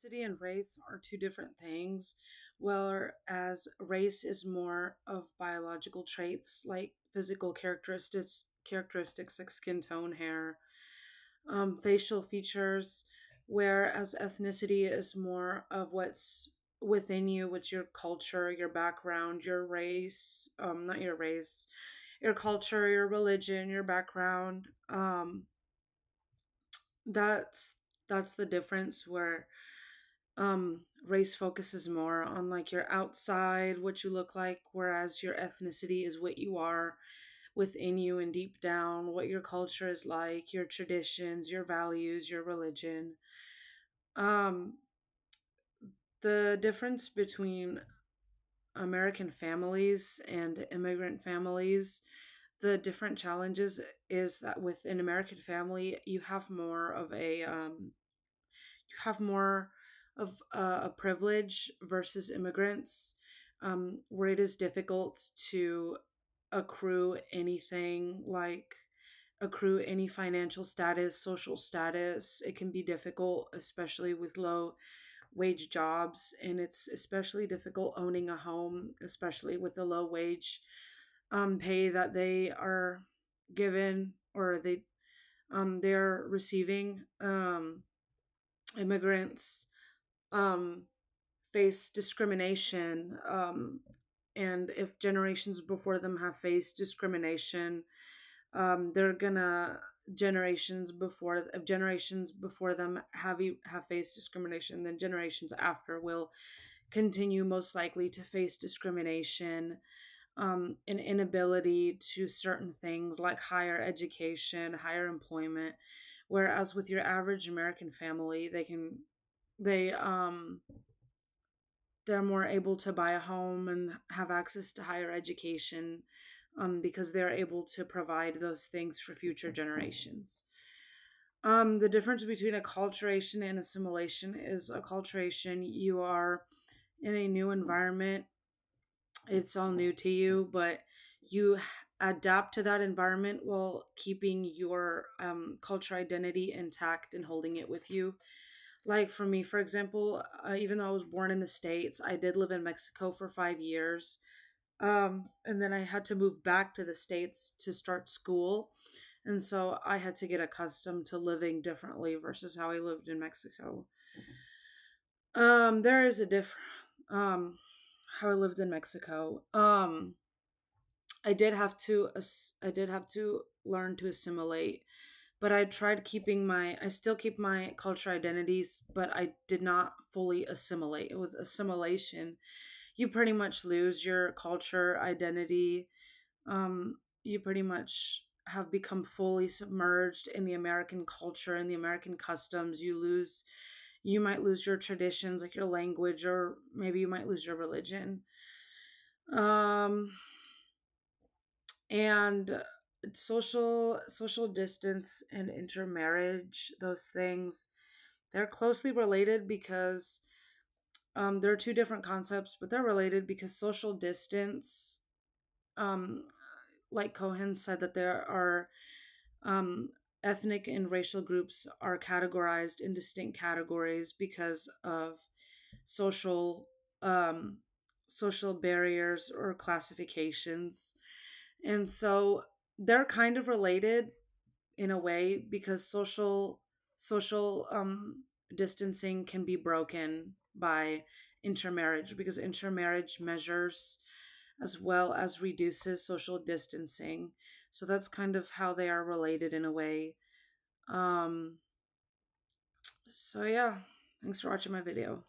Ethnicity and race are two different things, whereas race is more of biological traits like physical characteristics like skin tone, hair, facial features, whereas ethnicity is more of what's within you, what's your culture, your background, your race, not your race, your culture, your religion, your background. That's that's the difference where race focuses more on like your outside, what you look like, whereas your ethnicity is what you are within you and deep down, what your culture is like, your traditions, your values, your religion. um the difference between American families and immigrant families, the different challenges is that with an American family you have more of a privilege versus immigrants, where it is difficult to accrue anything like accrue any financial status, social status. It can be difficult, especially with low wage jobs, and it's especially difficult owning a home, especially with the low wage pay that they are given or they're receiving. Immigrants um, face discrimination, and if generations before them have faced discrimination, they're gonna generations before them have faced discrimination, then generations after will continue most likely to face discrimination, an inability to certain things like higher education, higher employment. Whereas with your average American family, they they're more able to buy a home and have access to higher education, because they're able to provide those things for future generations. The difference between acculturation and assimilation is acculturation, you are in a new environment, it's all new to you, but you adapt to that environment while keeping your culture identity intact and holding it with you. Like for me, for example, even though I was born in the States, I did live in Mexico for 5 years. And then I had to move back to the States to start school. And so I had to get accustomed to living differently versus how I lived in Mexico. There is a different, how I lived in Mexico. I did have to learn to assimilate, but I still keep my culture identities, but I did not fully assimilate. With assimilation, you pretty much lose your culture identity. You pretty much have become fully submerged in the American culture and the American customs. You might lose your traditions, like your language, or maybe you might lose your religion. Um, and social distance and intermarriage, those things, they're closely related because they're two different concepts, but they're related because social distance, um, like Cohen said, that there are um, ethnic and racial groups are categorized in distinct categories because of social um, social barriers or classifications. And so they're kind of related in a way because social distancing can be broken by intermarriage, because intermarriage measures as well as reduces social distancing. So that's kind of how they are related in a way. Um so yeah, thanks for watching my video.